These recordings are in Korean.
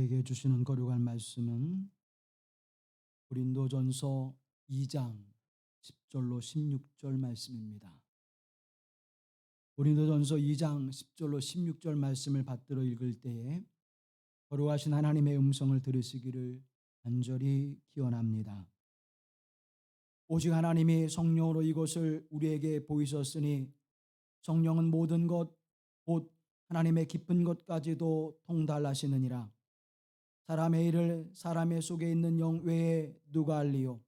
우리에게 주시는 거룩한 말씀은 고린도전서 2장 10절로 16절 말씀입니다. 고린도전서 2장 10절로 16절 말씀을 받들어 읽을 때에 거룩하신 하나님의 음성을 들으시기를 간절히 기원합니다. 오직 하나님이 성령으로 이것을 우리에게 보이셨으니 성령은 모든 것 곧 하나님의 깊은 것까지도 통달하시느니라. 사람의 일을 사람의 속에 있는 영 외에 누가 알리요?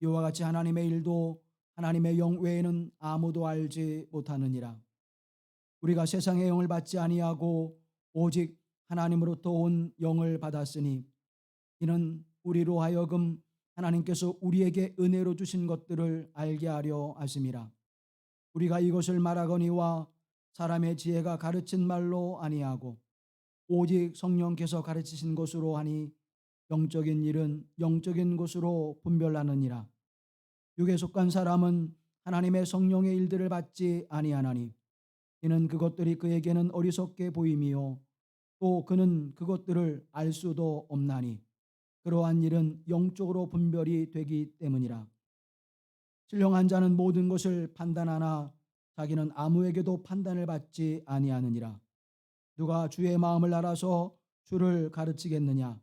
이와 같이 하나님의 일도 하나님의 영 외에는 아무도 알지 못하느니라. 우리가 세상의 영을 받지 아니하고 오직 하나님으로부터 온 영을 받았으니 이는 우리로 하여금 하나님께서 우리에게 은혜로 주신 것들을 알게 하려 하심이라. 우리가 이것을 말하거니와 사람의 지혜가 가르친 말로 아니하고 오직 성령께서 가르치신 것으로 하니 영적인 일은 영적인 것으로 분별하느니라. 육에 속한 사람은 하나님의 성령의 일들을 받지 아니하나니 이는 그것들이 그에게는 어리석게 보임이요 또 그는 그것들을 알 수도 없나니 그러한 일은 영적으로 분별이 되기 때문이라. 신령한 자는 모든 것을 판단하나 자기는 아무에게도 판단을 받지 아니하느니라. 누가 주의 마음을 알아서 주를 가르치겠느냐?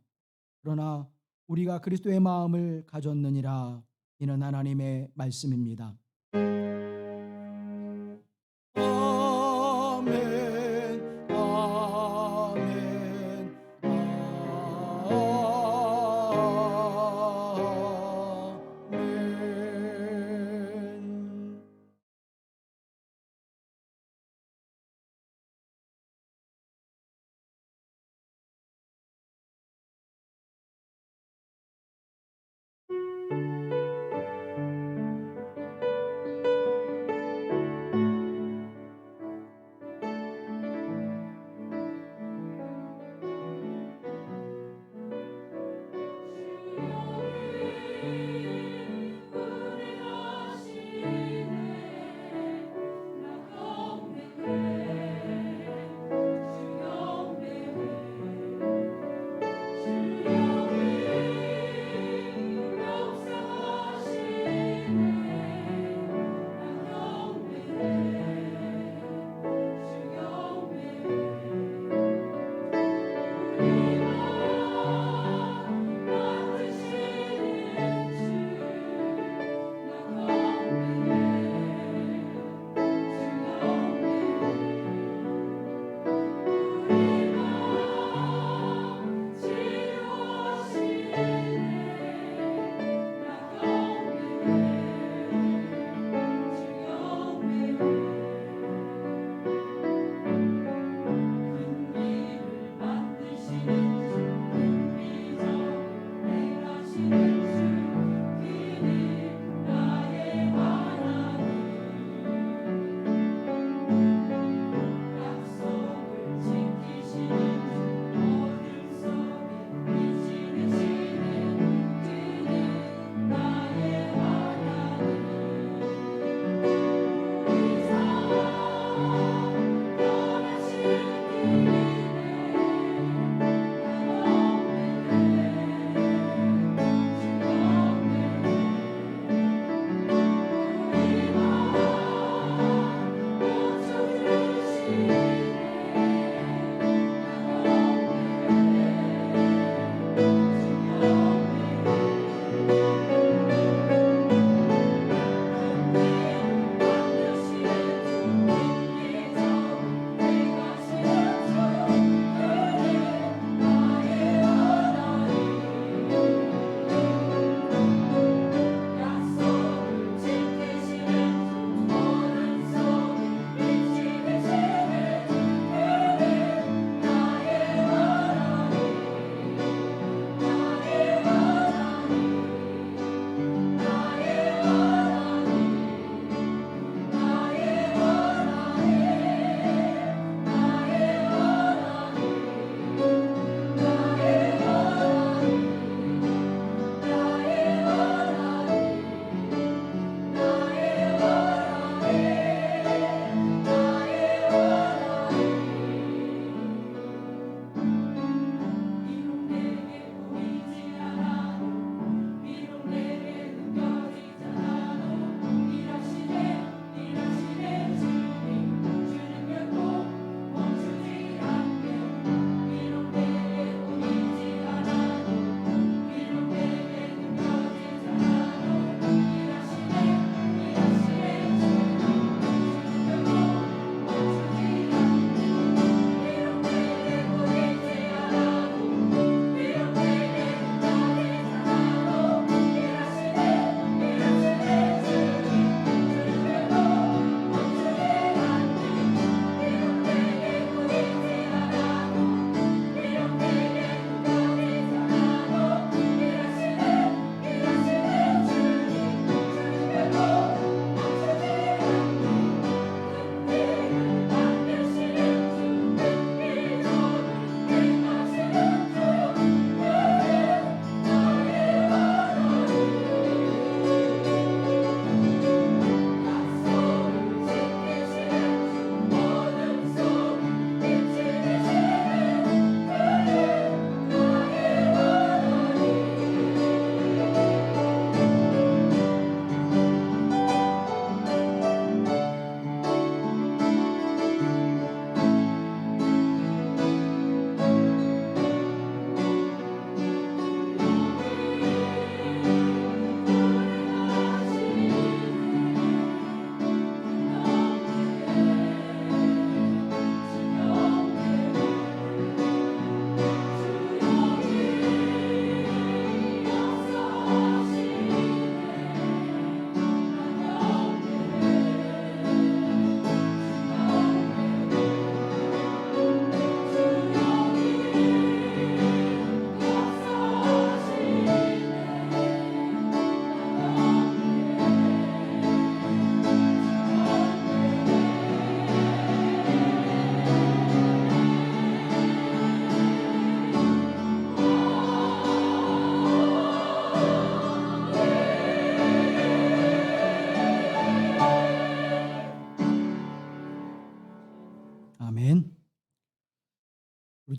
그러나 우리가 그리스도의 마음을 가졌느니라. 이는 하나님의 말씀입니다. 아멘, 아멘, 아멘.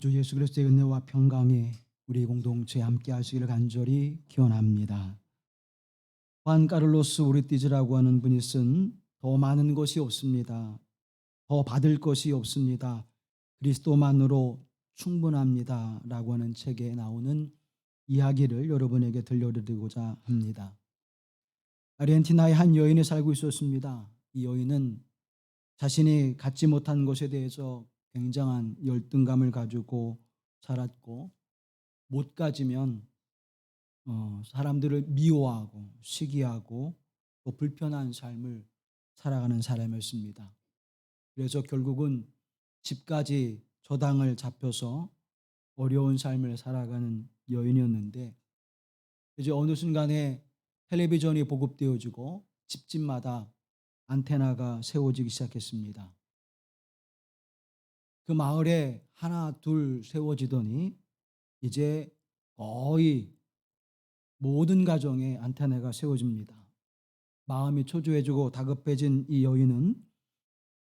주 예수 그리스도의 은혜와 평강이 우리 공동체에 함께 하시기를 간절히 기원합니다. 후안 카를로스 우르티즈라고 하는 분이 쓴 더 많은 것이 없습니다. 더 받을 것이 없습니다. 그리스도만으로 충분합니다. 라고 하는 책에 나오는 이야기를 여러분에게 들려드리고자 합니다. 아르헨티나의 한 여인이 살고 있었습니다. 이 여인은 자신이 갖지 못한 것에 대해서 굉장한 열등감을 가지고 살았고, 못 가지면 사람들을 미워하고 시기하고 또 불편한 삶을 살아가는 사람이었습니다. 그래서 결국은 집까지 저당을 잡혀서 어려운 삶을 살아가는 여인이었는데, 이제 어느 순간에 텔레비전이 보급되어지고 집집마다 안테나가 세워지기 시작했습니다. 그 마을에 하나 둘 세워지더니 이제 거의 모든 가정에 안테나가 세워집니다. 마음이 초조해지고 다급해진 이 여인은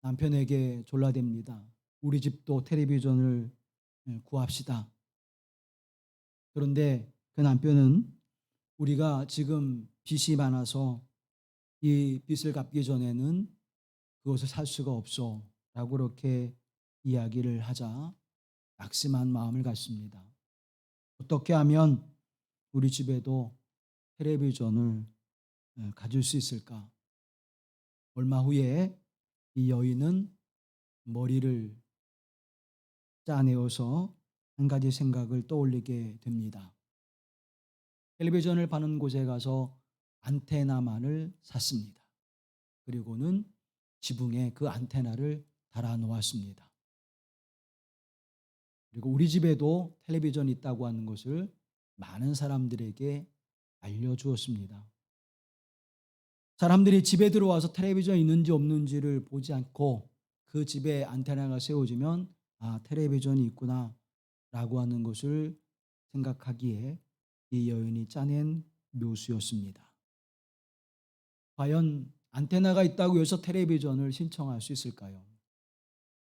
남편에게 졸라댑니다. 우리 집도 텔레비전을 구합시다. 그런데 그 남편은 우리가 지금 빚이 많아서 이 빚을 갚기 전에는 그것을 살 수가 없어 라고 그렇게 이야기를 하자 낙심한 마음을 갖습니다. 어떻게 하면 우리 집에도 텔레비전을 가질 수 있을까? 얼마 후에 이 여인은 머리를 짜내어서 한 가지 생각을 떠올리게 됩니다. 텔레비전을 파는 곳에 가서 안테나만을 샀습니다. 그리고는 지붕에 그 안테나를 달아 놓았습니다. 그리고 우리 집에도 텔레비전이 있다고 하는 것을 많은 사람들에게 알려주었습니다. 사람들이 집에 들어와서 텔레비전이 있는지 없는지를 보지 않고 그 집에 안테나가 세워지면 텔레비전이 있구나 라고 하는 것을 생각하기에 이 여인이 짜낸 묘수였습니다. 과연 안테나가 있다고 해서 텔레비전을 신청할 수 있을까요?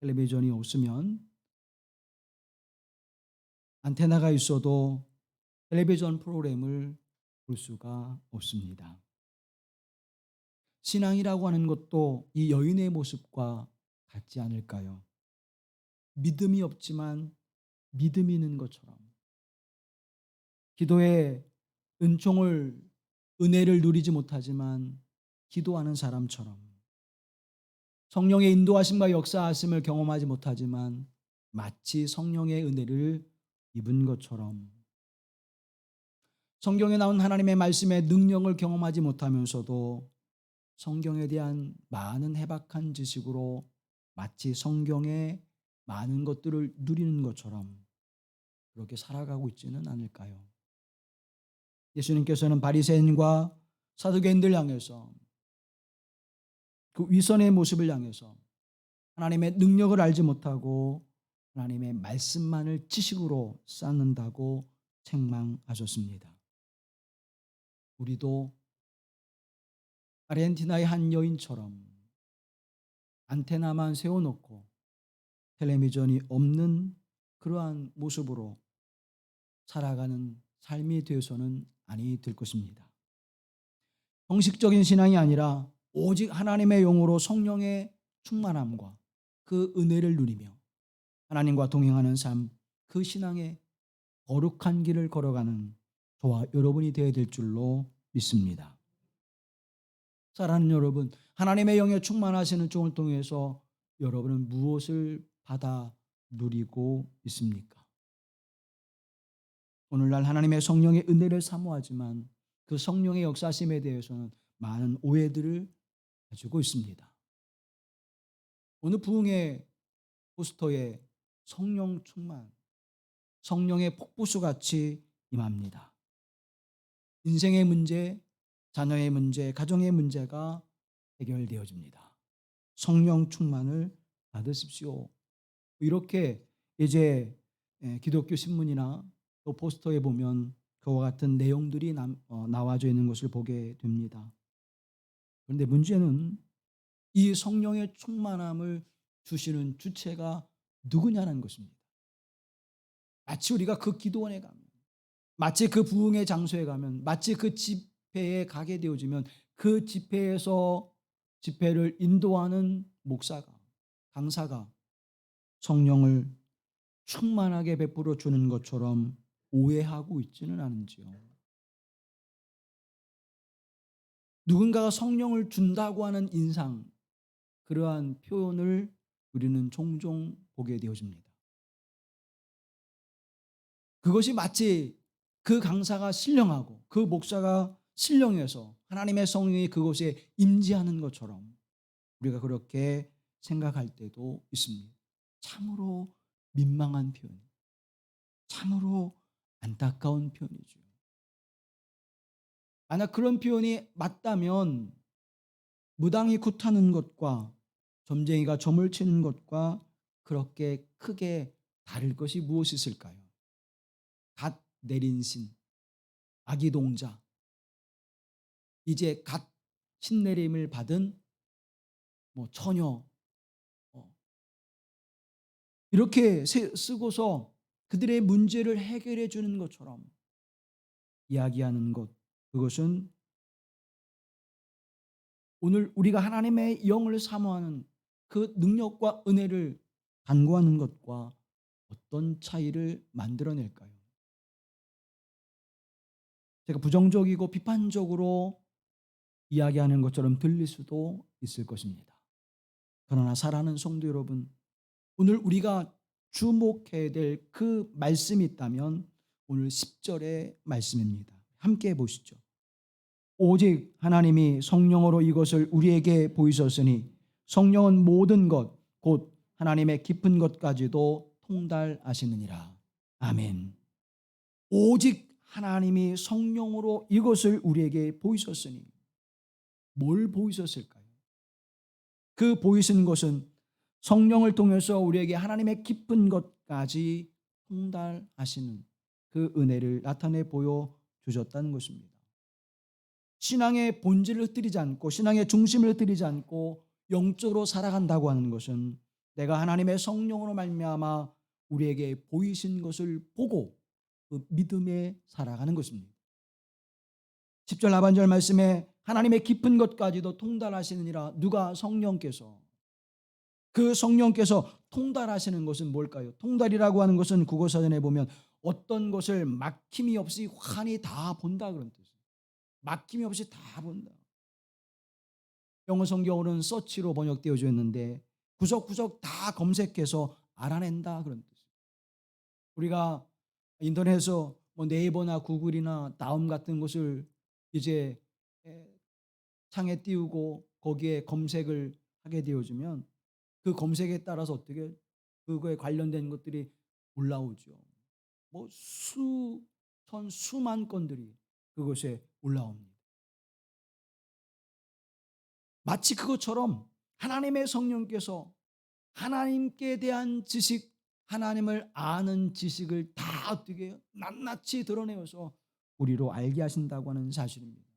텔레비전이 없으면 안테나가 있어도 텔레비전 프로그램을 볼 수가 없습니다. 신앙이라고 하는 것도 이 여인의 모습과 같지 않을까요? 믿음이 없지만 믿음이 있는 것처럼, 기도의 은혜를 누리지 못하지만 기도하는 사람처럼, 성령의 인도하심과 역사하심을 경험하지 못하지만 마치 성령의 은혜를 입은 것처럼, 성경에 나온 하나님의 말씀의 능력을 경험하지 못하면서도 성경에 대한 많은 해박한 지식으로 마치 성경의 많은 것들을 누리는 것처럼 그렇게 살아가고 있지는 않을까요? 예수님께서는 바리새인과 사두개인들 향해서, 그 위선의 모습을 향해서 하나님의 능력을 알지 못하고 하나님의 말씀만을 지식으로 쌓는다고 책망하셨습니다. 우리도 아르헨티나의 한 여인처럼 안테나만 세워놓고 텔레비전이 없는 그러한 모습으로 살아가는 삶이 되어서는 아니 될 것입니다. 형식적인 신앙이 아니라 오직 하나님의 영으로 성령의 충만함과 그 은혜를 누리며 하나님과 동행하는 삶, 그 신앙의 거룩한 길을 걸어가는 저와 여러분이 되어야 될 줄로 믿습니다. 사랑하는 여러분, 하나님의 영에 충만하시는 종을 통해서 여러분은 무엇을 받아 누리고 있습니까? 오늘날 하나님의 성령의 은혜를 사모하지만 그 성령의 역사심에 대해서는 많은 오해들을 가지고 있습니다. 어느 부흥의 포스터에 성령 충만, 성령의 폭포수같이 임합니다. 인생의 문제, 자녀의 문제, 가정의 문제가 해결되어집니다. 성령 충만을 받으십시오. 이렇게 이제 기독교 신문이나 또 포스터에 보면 그와 같은 내용들이 나와져 있는 것을 보게 됩니다. 그런데 문제는 이 성령의 충만함을 주시는 주체가 누구냐는 것입니다. 마치 우리가 그 기도원에 가면, 마치 그 부흥의 장소에 가면, 마치 그 집회에 가게 되어지면 그 집회에서 집회를 인도하는 목사가, 강사가 성령을 충만하게 베풀어 주는 것처럼 오해하고 있지는 않은지요. 누군가가 성령을 준다고 하는 인상, 그러한 표현을 우리는 종종 보게 되어집니다. 그것이 마치 그 강사가 신령하고 그 목사가 신령해서 하나님의 성령이 그곳에 임재하는 것처럼 우리가 그렇게 생각할 때도 있습니다. 참으로 민망한 표현, 참으로 안타까운 표현이죠. 만약 그런 표현이 맞다면 무당이 굿하는 것과 점쟁이가 점을 치는 것과 그렇게 크게 다를 것이 무엇이 있을까요? 갓 내린 신, 아기 동자, 이제 갓 신내림을 받은 처녀, 어, 이렇게 쓰고서 그들의 문제를 해결해 주는 것처럼 이야기하는 것, 그것은 오늘 우리가 하나님의 영을 사모하는 그 능력과 은혜를 간구하는 것과 어떤 차이를 만들어낼까요? 제가 부정적이고 비판적으로 이야기하는 것처럼 들릴 수도 있을 것입니다. 그러나 사랑하는 성도 여러분, 오늘 우리가 주목해야 될 그 말씀이 있다면 오늘 10절의 말씀입니다. 함께 보시죠. 오직 하나님이 성령으로 이것을 우리에게 보이셨으니 성령은 모든 것, 곧 하나님의 깊은 것까지도 통달하시느니라. 아멘. 오직 하나님이 성령으로 이것을 우리에게 보이셨으니 뭘 보이셨을까요? 그 보이신 것은 성령을 통해서 우리에게 하나님의 깊은 것까지 통달하시는 그 은혜를 나타내 보여 주셨다는 것입니다. 신앙의 본질을 흩뜨리지 않고 신앙의 중심을 흩뜨리지 않고 영적으로 살아간다고 하는 것은 내가 하나님의 성령으로 말미암아 우리에게 보이신 것을 보고 그 믿음에 살아가는 것입니다. 10절 하반절 말씀에 하나님의 깊은 것까지도 통달하시느니라. 누가? 성령께서. 그 성령께서 통달하시는 것은 뭘까요? 통달이라고 하는 것은 국어사전에 보면 어떤 것을 막힘이 없이 환히 다 본다 그런 뜻이에요. 막힘이 없이 다 본다. 영어 성경으로는 서치로 번역되어져 있는데 구석구석 다 검색해서 알아낸다 그런 뜻이에요. 우리가 인터넷에서 네이버나 구글이나 다음 같은 것을 이제 창에 띄우고 거기에 검색을 하게 되어지면 그 검색에 따라서 어떻게 그거에 관련된 것들이 올라오죠. 수천 수만 건들이 그것에 올라옵니다. 마치 그것처럼 하나님의 성령께서 하나님께 대한 지식, 하나님을 아는 지식을 다 어떻게 낱낱이 드러내어서 우리로 알게 하신다고 하는 사실입니다.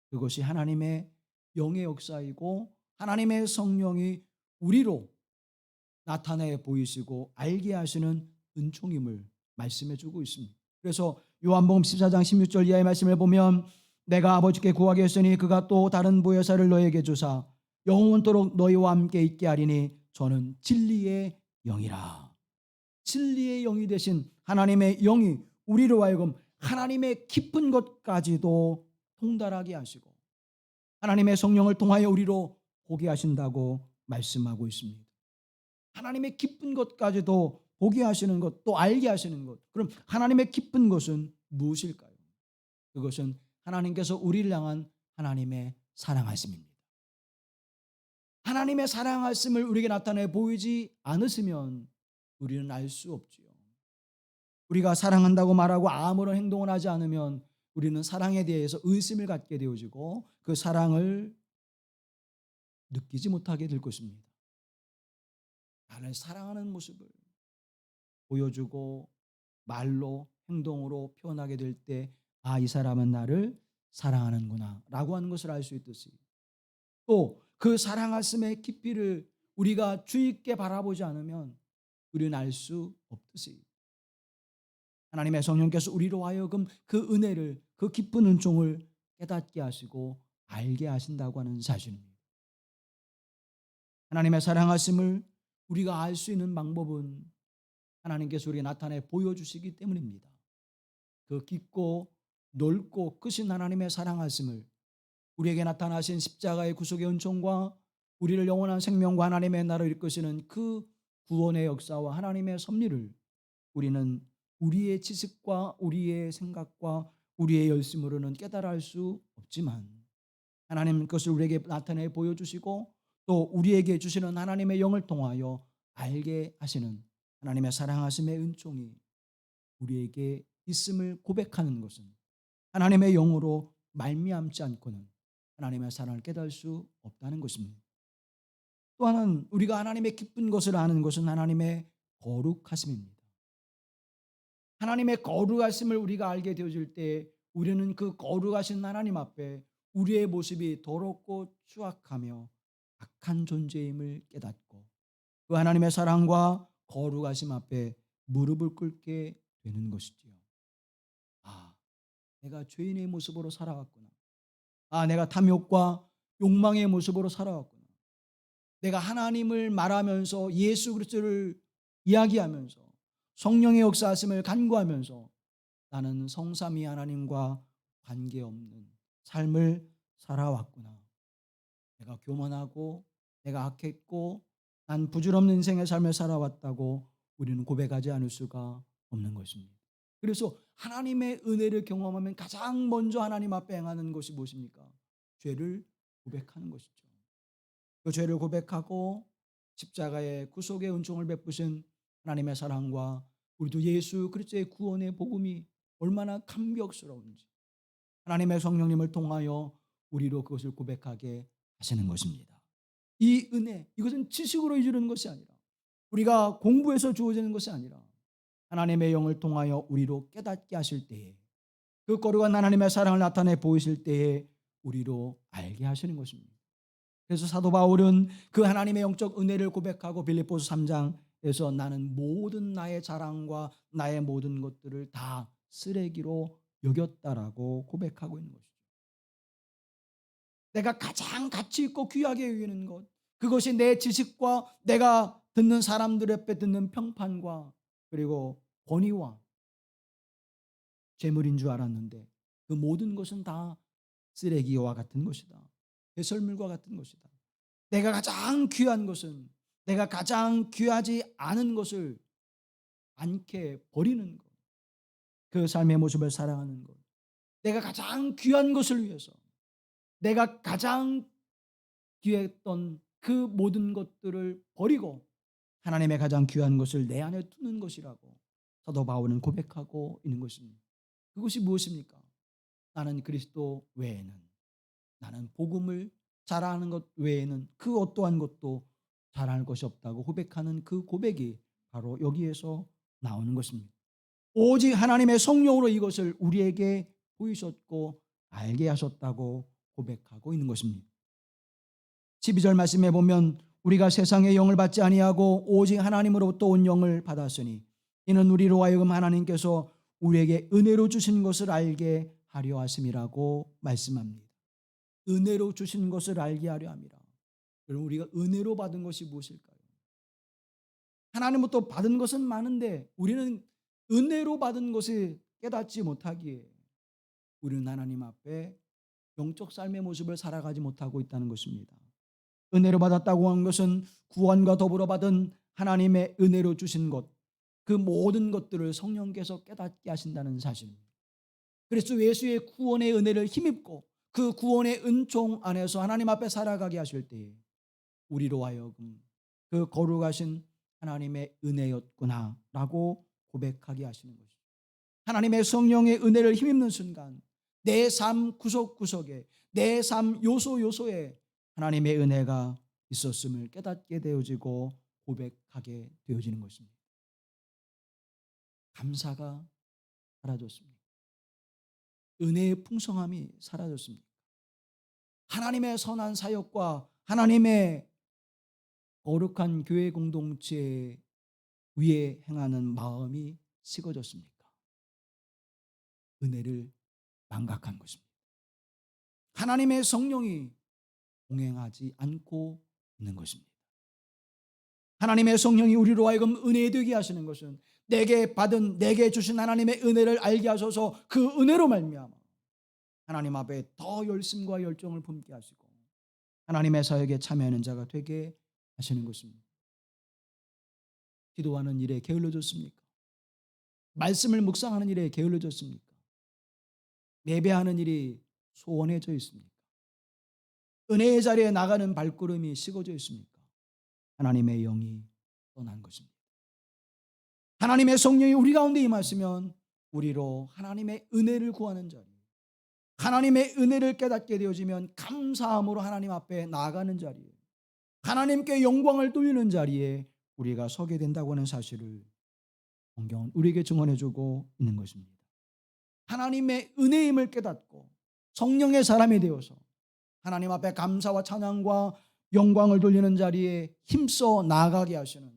그것이 하나님의 영의 역사이고 하나님의 성령이 우리로 나타내 보이시고 알게 하시는 은총임을 말씀해 주고 있습니다. 그래서 요한복음 14장 16절 이하의 말씀을 보면 내가 아버지께 구하겠으니 그가 또 다른 보혜사를 너에게 주사 영원토록 너희와 함께 있게 하리니 저는 진리의 영이라. 진리의 영이 되신 하나님의 영이 우리로 하여금 하나님의 깊은 것까지도 통달하게 하시고 하나님의 성령을 통하여 우리로 보게 하신다고 말씀하고 있습니다. 하나님의 깊은 것까지도 보게 하시는 것, 또 알게 하시는 것. 그럼 하나님의 깊은 것은 무엇일까요? 그것은 하나님께서 우리를 향한 하나님의 사랑하심입니다. 하나님의 사랑하심을 우리에게 나타내 보이지 않으시면 우리는 알 수 없지요. 우리가 사랑한다고 말하고 아무런 행동을 하지 않으면 우리는 사랑에 대해서 의심을 갖게 되어지고 그 사랑을 느끼지 못하게 될 것입니다. 나를 사랑하는 모습을 보여주고 말로 행동으로 표현하게 될 때 이 사람은 나를 사랑하는구나 라고 하는 것을 알 수 있듯이 또 그 사랑하심의 깊이를 우리가 주의 있게 바라보지 않으면 우리는 알 수 없듯이 하나님의 성령께서 우리로 하여금 그 은혜를, 그 깊은 은총을 깨닫게 하시고 알게 하신다고 하는 사실입니다. 하나님의 사랑하심을 우리가 알 수 있는 방법은 하나님께서 우리에게 나타내 보여주시기 때문입니다. 그 깊고 넓고 크신 하나님의 사랑하심을, 우리에게 나타나신 십자가의 구속의 은총과 우리를 영원한 생명과 하나님의 나라로 이끄시는 그 구원의 역사와 하나님의 섭리를 우리는 우리의 지식과 우리의 생각과 우리의 열심으로는 깨달아 알 수 없지만, 하나님 그것을 우리에게 나타내 보여주시고 또 우리에게 주시는 하나님의 영을 통하여 알게 하시는 하나님의 사랑하심의 은총이 우리에게 있음을 고백하는 것은 하나님의 영으로 말미암지 않고는 하나님의 사랑을 깨달을 수 없다는 것입니다. 또 하나는 우리가 하나님의 기쁜 것을 아는 것은 하나님의 거룩하심입니다. 하나님의 거룩하심을 우리가 알게 되어질 때 우리는 그 거룩하신 하나님 앞에 우리의 모습이 더럽고 추악하며 악한 존재임을 깨닫고 그 하나님의 사랑과 거룩하심 앞에 무릎을 꿇게 되는 것이지요. 아, 내가 죄인의 모습으로 살아왔구나. 아, 내가 탐욕과 욕망의 모습으로 살아왔구나. 내가 하나님을 말하면서 예수 그리스도를 이야기하면서 성령의 역사하심을 간구하면서 나는 성삼위 하나님과 관계없는 삶을 살아왔구나. 내가 교만하고 내가 악했고 난 부질없는 인생의 삶을 살아왔다고 우리는 고백하지 않을 수가 없는 것입니다. 그래서 하나님의 은혜를 경험하면 가장 먼저 하나님 앞에 행하는 것이 무엇입니까? 죄를 고백하는 것이죠. 그 죄를 고백하고 십자가의 구속의 은총을 베푸신 하나님의 사랑과 우리도 예수 그리스도의 구원의 복음이 얼마나 감격스러운지 하나님의 성령님을 통하여 우리로 그것을 고백하게 하시는 것입니다. 이 은혜, 이것은 지식으로 이루는 것이 아니라 우리가 공부해서 주어지는 것이 아니라 하나님의 영을 통하여 우리로 깨닫게 하실 때에 그 거룩한 하나님의 사랑을 나타내 보이실 때에 우리로 알게 하시는 것입니다. 그래서 사도 바울은 그 하나님의 영적 은혜를 고백하고 빌립보서 3장에서 나는 모든 나의 자랑과 나의 모든 것들을 다 쓰레기로 여겼다라고 고백하고 있는 것이죠. 내가 가장 가치 있고 귀하게 여기는 것, 그것이 내 지식과 내가 듣는 사람들 앞에 듣는 평판과 그리고 권위와 재물인 줄 알았는데 그 모든 것은 다 쓰레기와 같은 것이다. 배설물과 같은 것이다. 내가 가장 귀한 것은 내가 가장 귀하지 않은 것을 않게 버리는 것. 그 삶의 모습을 사랑하는 것. 내가 가장 귀한 것을 위해서 내가 가장 귀했던 그 모든 것들을 버리고 하나님의 가장 귀한 것을 내 안에 두는 것이라고 사도 바울은 고백하고 있는 것입니다. 그것이 무엇입니까? 나는 그리스도 외에는, 나는 복음을 자랑하는 것 외에는 그 어떠한 것도 자랑할 것이 없다고 고백하는 그 고백이 바로 여기에서 나오는 것입니다. 오직 하나님의 성령으로 이것을 우리에게 보이셨고 알게 하셨다고 고백하고 있는 것입니다. 12절 말씀에 보면 우리가 세상의 영을 받지 아니하고 오직 하나님으로부터 온 영을 받았으니 이는 우리로 하여금 하나님께서 우리에게 은혜로 주신 것을 알게 하려 하심이라고 말씀합니다. 은혜로 주신 것을 알게 하려 함이라. 여러분, 우리가 은혜로 받은 것이 무엇일까요? 하나님부터 받은 것은 많은데 우리는 은혜로 받은 것을 깨닫지 못하기에 우리는 하나님 앞에 영적 삶의 모습을 살아가지 못하고 있다는 것입니다. 은혜로 받았다고 하는 것은 구원과 더불어 받은 하나님의 은혜로 주신 것, 그 모든 것들을 성령께서 깨닫게 하신다는 사실입니다. 그래서 예수의 구원의 은혜를 힘입고 그 구원의 은총 안에서 하나님 앞에 살아가게 하실 때에 우리로 하여금 그 거룩하신 하나님의 은혜였구나라고 고백하게 하시는 것이죠. 하나님의 성령의 은혜를 힘입는 순간 내 삶 구석구석에 내 삶 요소요소에 하나님의 은혜가 있었음을 깨닫게 되어지고 고백하게 되어지는 것입니다. 감사가 사라졌습니다. 은혜의 풍성함이 사라졌습니다. 하나님의 선한 사역과 하나님의 거룩한 교회 공동체 위에 행하는 마음이 식어졌습니까? 은혜를 망각한 것입니다. 하나님의 성령이 동행하지 않고 있는 것입니다. 하나님의 성령이 우리로 하여금 은혜 되게 하시는 것은 내게 주신 하나님의 은혜를 알게 하셔서 그 은혜로 말미암아 하나님 앞에 더 열심과 열정을 품게 하시고 하나님의 사역에 참여하는 자가 되게 하시는 것입니다. 기도하는 일에 게을러졌습니까? 말씀을 묵상하는 일에 게을러졌습니까? 예배하는 일이 소원해져 있습니까? 은혜의 자리에 나가는 발걸음이 식어져 있습니까? 하나님의 영이 떠난 것입니다. 하나님의 성령이 우리 가운데 임하시면 우리로 하나님의 은혜를 구하는 자리, 하나님의 은혜를 깨닫게 되어지면 감사함으로 하나님 앞에 나아가는 자리에, 하나님께 영광을 돌리는 자리에 우리가 서게 된다고 하는 사실을 성경은 우리에게 증언해주고 있는 것입니다. 하나님의 은혜임을 깨닫고 성령의 사람이 되어서 하나님 앞에 감사와 찬양과 영광을 돌리는 자리에 힘써 나아가게 하시는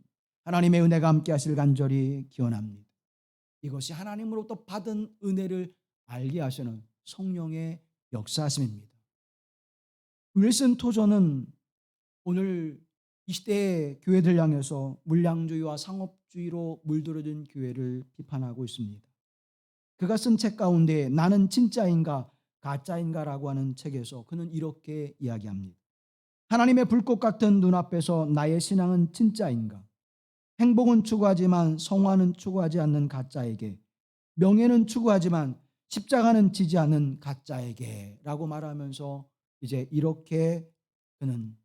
하나님의 은혜가 함께 하실 간절히 기원합니다. 이것이 하나님으로부터 받은 은혜를 알게 하시는 성령의 역사하심입니다. 윌슨 토저는 오늘 이 시대의 교회들 향해서 물량주의와 상업주의로 물들어진 교회를 비판하고 있습니다. 그가 쓴 책 가운데 나는 진짜인가 가짜인가라고 하는 책에서 그는 이렇게 이야기합니다. 하나님의 불꽃 같은 눈앞에서 나의 신앙은 진짜인가? 행복은 추구하지만 성화는 추구하지 않는 가짜에게, 명예는 추구하지만 십자가는 지지 않는 가짜에게 라고 말하면서 이제 이렇게 그는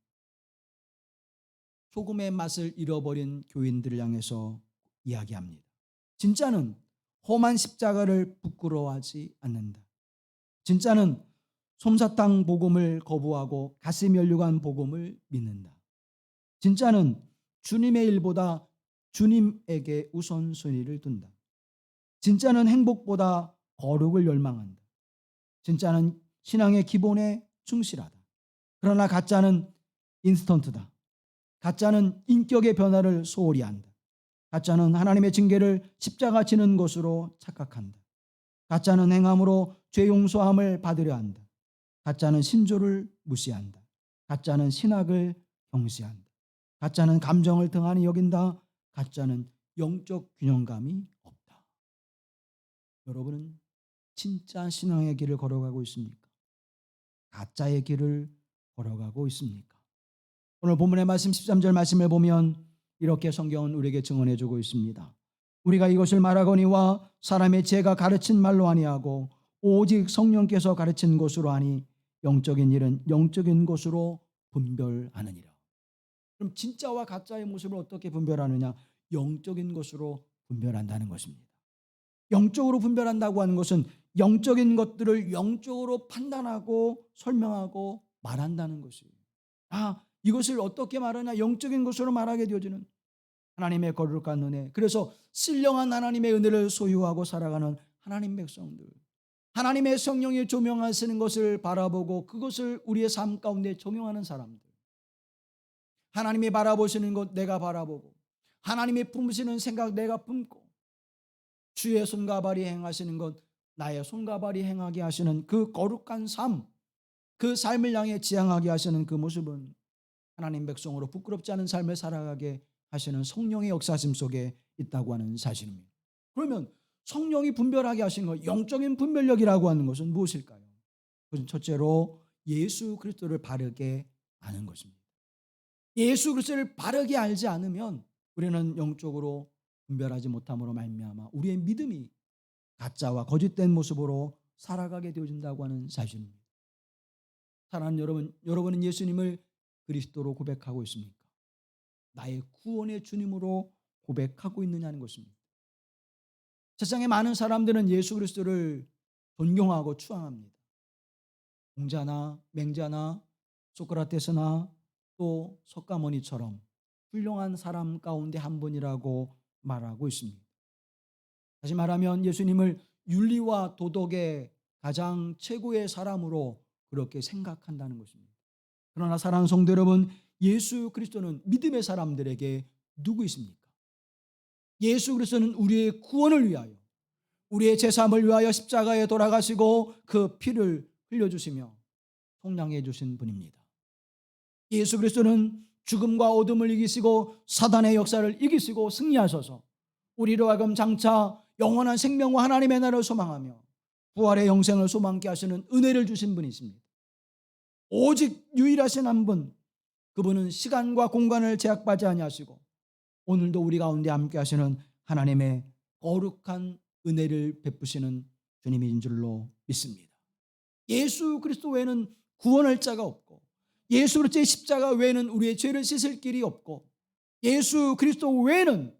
소금의 맛을 잃어버린 교인들을 향해서 이야기합니다. 진짜는 험한 십자가를 부끄러워하지 않는다. 진짜는 솜사탕 복음을 거부하고 가슴 연육한 복음을 믿는다. 진짜는 주님의 일보다 주님에게 우선순위를 둔다. 진짜는 행복보다 거룩을 열망한다. 진짜는 신앙의 기본에 충실하다. 그러나 가짜는 인스턴트다. 가짜는 인격의 변화를 소홀히 한다. 가짜는 하나님의 징계를 십자가 지는 것으로 착각한다. 가짜는 행함으로 죄 용서함을 받으려 한다. 가짜는 신조를 무시한다. 가짜는 신학을 경시한다. 가짜는 감정을 등한히 여긴다. 가짜는 영적 균형감이 없다. 여러분은 진짜 신앙의 길을 걸어가고 있습니까? 가짜의 길을 걸어가고 있습니까? 오늘 본문의 말씀 13절 말씀을 보면 이렇게 성경은 우리에게 증언해 주고 있습니다. 우리가 이것을 말하거니와 사람의 지혜가 가르친 말로 아니하고 오직 성령께서 가르친 것으로 하니 영적인 일은 영적인 것으로 분별하느니라. 그럼 진짜와 가짜의 모습을 어떻게 분별하느냐? 영적인 것으로 분별한다는 것입니다. 영적으로 분별한다고 하는 것은 영적인 것들을 영적으로 판단하고 설명하고 말한다는 것이에요. 이것을 어떻게 말하냐? 영적인 것으로 말하게 되어지는 하나님의 거룩한 은혜. 그래서 신령한 하나님의 은혜를 소유하고 살아가는 하나님 백성들, 하나님의 성령이 조명하시는 것을 바라보고 그것을 우리의 삶 가운데 적용하는 사람들, 하나님이 바라보시는 것 내가 바라보고 하나님이 품으시는 생각 내가 품고 주의 손과 발이 행하시는 것 나의 손과 발이 행하게 하시는 그 거룩한 삶, 그 삶을 향해 지향하게 하시는 그 모습은 하나님 백성으로 부끄럽지 않은 삶을 살아가게 하시는 성령의 역사심 속에 있다고 하는 사실입니다. 그러면 성령이 분별하게 하신 것, 영적인 분별력이라고 하는 것은 무엇일까요? 그것은 첫째로 예수 그리스도를 바르게 아는 것입니다. 예수 그리스도를 바르게 알지 않으면 우리는 영적으로 분별하지 못함으로 말미암아 우리의 믿음이 가짜와 거짓된 모습으로 살아가게 되어진다고 하는 사실입니다. 사랑하는 여러분, 여러분은 예수님을 그리스도로 고백하고 있습니까? 나의 구원의 주님으로 고백하고 있느냐는 것입니다. 세상에 많은 사람들은 예수 그리스도를 존경하고 추앙합니다. 공자나 맹자나 소크라테스나 또 석가모니처럼 훌륭한 사람 가운데 한 분이라고 말하고 있습니다. 다시 말하면 예수님을 윤리와 도덕의 가장 최고의 사람으로 그렇게 생각한다는 것입니다. 그러나 사랑하는 성도 여러분, 예수 그리스도는 믿음의 사람들에게 누구이십니까? 예수 그리스도는 우리의 구원을 위하여 우리의 죄사함을 위하여 십자가에 돌아가시고 그 피를 흘려주시며 속량해 주신 분입니다. 예수 그리스도는 죽음과 어둠을 이기시고 사단의 역사를 이기시고 승리하셔서 우리로 하여금 장차 영원한 생명과 하나님의 나라를 소망하며 부활의 영생을 소망케 하시는 은혜를 주신 분이십니다. 오직 유일하신 한 분, 그분은 시간과 공간을 제약받지 아니하시고 오늘도 우리 가운데 함께 하시는 하나님의 거룩한 은혜를 베푸시는 주님인 줄로 믿습니다. 예수 그리스도 외에는 구원할 자가 없고 예수 그리스도의 십자가 외에는 우리의 죄를 씻을 길이 없고 예수 그리스도 외에는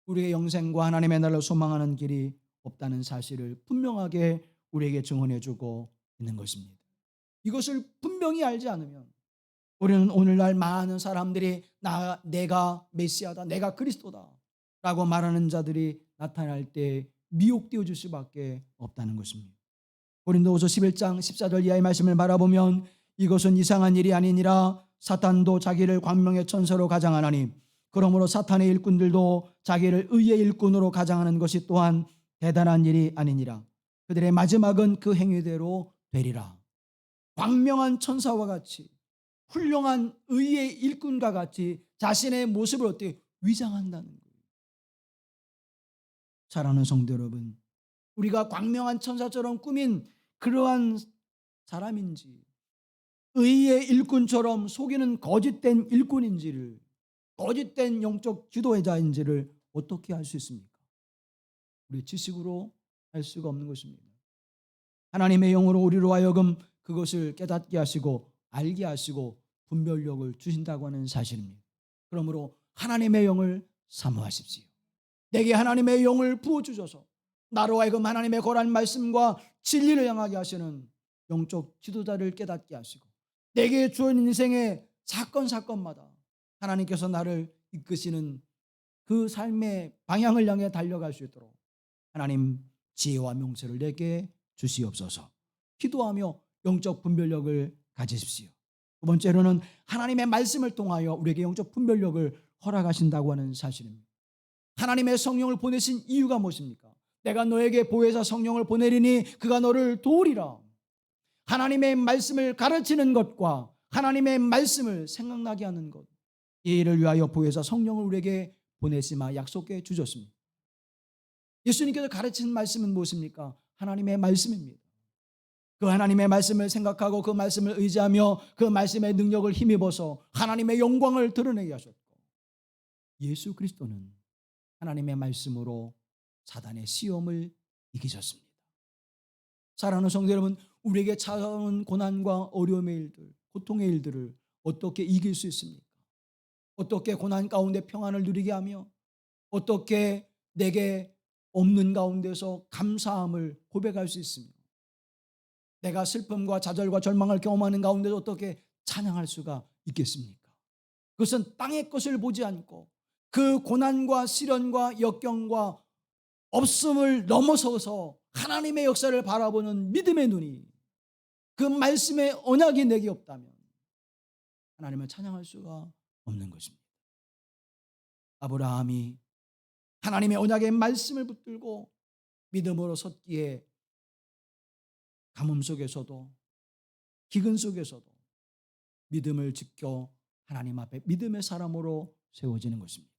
우리의 영생과 하나님의 나라를 소망하는 길이 없다는 사실을 분명하게 우리에게 증언해 주고 있는 것입니다. 이것을 분명히 알지 않으면 우리는 오늘날 많은 사람들이 내가 메시아다, 내가 그리스도다 라고 말하는 자들이 나타날 때 미혹되어 줄 수밖에 없다는 것입니다. 고린도후서 11장 14절 이하의 말씀을 바라보면 이것은 이상한 일이 아니니라 사탄도 자기를 광명의 천사로 가장하나니 그러므로 사탄의 일꾼들도 자기를 의의 일꾼으로 가장하는 것이 또한 대단한 일이 아니니라. 그들의 마지막은 그 행위대로 되리라. 광명한 천사와 같이 훌륭한 의의 일꾼과 같이 자신의 모습을 어떻게 위장한다는 거예요. 사랑하는 성도 여러분, 우리가 광명한 천사처럼 꾸민 그러한 사람인지 의의 일꾼처럼 속이는 거짓된 일꾼인지를, 거짓된 영적 지도자인지를 어떻게 알 수 있습니까? 우리 지식으로 알 수가 없는 것입니다. 하나님의 영으로 우리로 하여금 그것을 깨닫게 하시고 알게 하시고 분별력을 주신다고 하는 사실입니다. 그러므로 하나님의 영을 사모하십시오. 내게 하나님의 영을 부어주셔서 나로 하여금 하나님의 거룩한 말씀과 진리를 향하게 하시는 영적 지도자를 깨닫게 하시고 내게 주어진 인생의 사건마다 하나님께서 나를 이끄시는 그 삶의 방향을 향해 달려갈 수 있도록 하나님 지혜와 명철을 내게 주시옵소서. 기도하며 영적 분별력을 가지십시오. 두 번째로는 하나님의 말씀을 통하여 우리에게 영적 분별력을 허락하신다고 하는 사실입니다. 하나님의 성령을 보내신 이유가 무엇입니까? 내가 너에게 보혜사 성령을 보내리니 그가 너를 도우리라. 하나님의 말씀을 가르치는 것과 하나님의 말씀을 생각나게 하는 것, 이 일을 위하여 보혜사 성령을 우리에게 보내시마 약속해 주셨습니다. 예수님께서 가르친 말씀은 무엇입니까? 하나님의 말씀입니다. 그 하나님의 말씀을 생각하고 그 말씀을 의지하며 그 말씀의 능력을 힘입어서 하나님의 영광을 드러내게 하셨고, 예수 그리스도는 하나님의 말씀으로 사단의 시험을 이기셨습니다. 사랑하는 성도 여러분, 우리에게 찾아오는 고난과 어려움의 일들, 고통의 일들을 어떻게 이길 수 있습니까? 어떻게 고난 가운데 평안을 누리게 하며 어떻게 내게 없는 가운데서 감사함을 고백할 수 있습니까? 내가 슬픔과 좌절과 절망을 경험하는 가운데 어떻게 찬양할 수가 있겠습니까? 그것은 땅의 것을 보지 않고 그 고난과 시련과 역경과 없음을 넘어서서 하나님의 역사를 바라보는 믿음의 눈이, 그 말씀의 언약이 내게 없다면 하나님을 찬양할 수가 없는 것입니다. 아브라함이 하나님의 언약의 말씀을 붙들고 믿음으로 섰기에 가뭄 속에서도 기근 속에서도 믿음을 지켜 하나님 앞에 믿음의 사람으로 세워지는 것입니다.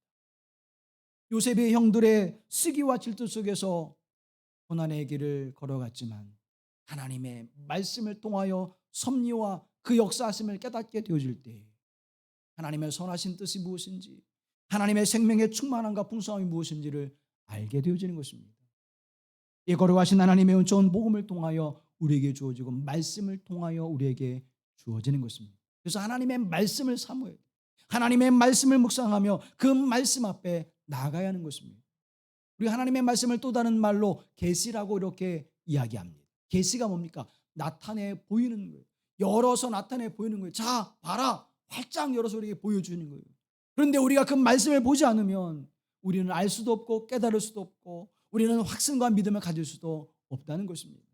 요셉의 형들의 시기와 질투 속에서 고난의 길을 걸어갔지만 하나님의 말씀을 통하여 섭리와 그 역사하심을 깨닫게 되어질 때 하나님의 선하신 뜻이 무엇인지, 하나님의 생명의 충만함과 풍성함이 무엇인지를 알게 되어지는 것입니다. 이 거룩하신 하나님의 은총은 복음을 통하여 우리에게 주어지고 말씀을 통하여 우리에게 주어지는 것입니다. 그래서 하나님의 말씀을 사모해야 돼요. 하나님의 말씀을 묵상하며 그 말씀 앞에 나아가야 하는 것입니다. 우리 하나님의 말씀을 또 다른 말로 계시라고 이렇게 이야기합니다. 계시가 뭡니까? 나타내 보이는 거예요. 열어서 나타내 보이는 거예요. 자, 봐라. 활짝 열어서 우리에게 보여주는 거예요. 그런데 우리가 그 말씀을 보지 않으면 우리는 알 수도 없고 깨달을 수도 없고 우리는 확신과 믿음을 가질 수도 없다는 것입니다.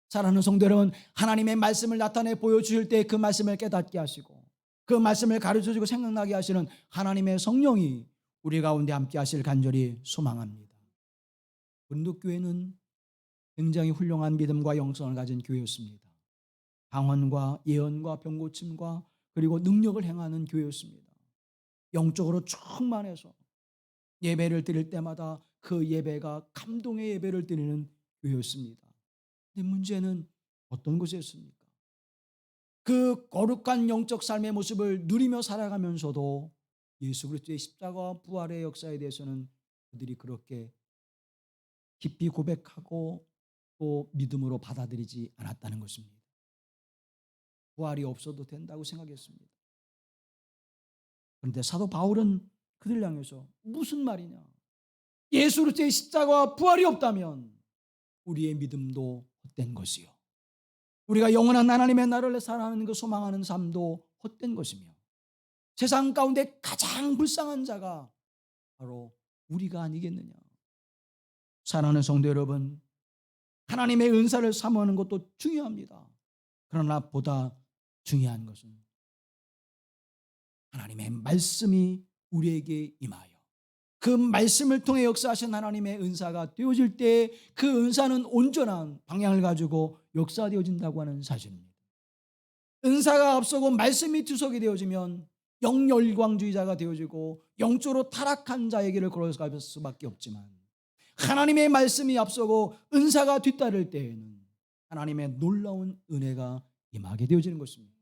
사랑하는 성도 여러분, 하나님의 말씀을 나타내 보여주실 때 그 말씀을 깨닫게 하시고 그 말씀을 가르쳐주고 생각나게 하시는 하나님의 성령이 우리 가운데 함께 하실 간절히 소망합니다. 고린도 교회는 굉장히 훌륭한 믿음과 영성을 가진 교회였습니다. 방언과 예언과 병고침과 그리고 능력을 행하는 교회였습니다. 영적으로 충만해서 예배를 드릴 때마다 그 예배가 감동의 예배를 드리는 교회였습니다. 근데 문제는 어떤 것이었습니까? 그 거룩한 영적 삶의 모습을 누리며 살아가면서도 예수 그리스도의 십자가와 부활의 역사에 대해서는 그들이 그렇게 깊이 고백하고 또 믿음으로 받아들이지 않았다는 것입니다. 부활이 없어도 된다고 생각했습니다. 그런데 사도 바울은 그들 향해서 무슨 말이냐? 예수 그리스도의 십자가와 부활이 없다면 우리의 믿음도 헛된 것이요. 우리가 영원한 하나님의 나라를 살아가는 그 소망하는 삶도 헛된 것이며 세상 가운데 가장 불쌍한 자가 바로 우리가 아니겠느냐. 사랑하는 성도 여러분, 하나님의 은사를 사모하는 것도 중요합니다. 그러나 보다 중요한 것은 하나님의 말씀이 우리에게 임하여 그 말씀을 통해 역사하신 하나님의 은사가 되어질 때 그 은사는 온전한 방향을 가지고 역사되어진다고 하는 사실입니다. 은사가 앞서고 말씀이 뒤섞이 되어지면 영열광주의자가 되어지고 영적으로 타락한 자의 길을 걸어갈 수밖에 없지만 하나님의 말씀이 앞서고 은사가 뒤따를 때에는 하나님의 놀라운 은혜가 임하게 되어지는 것입니다.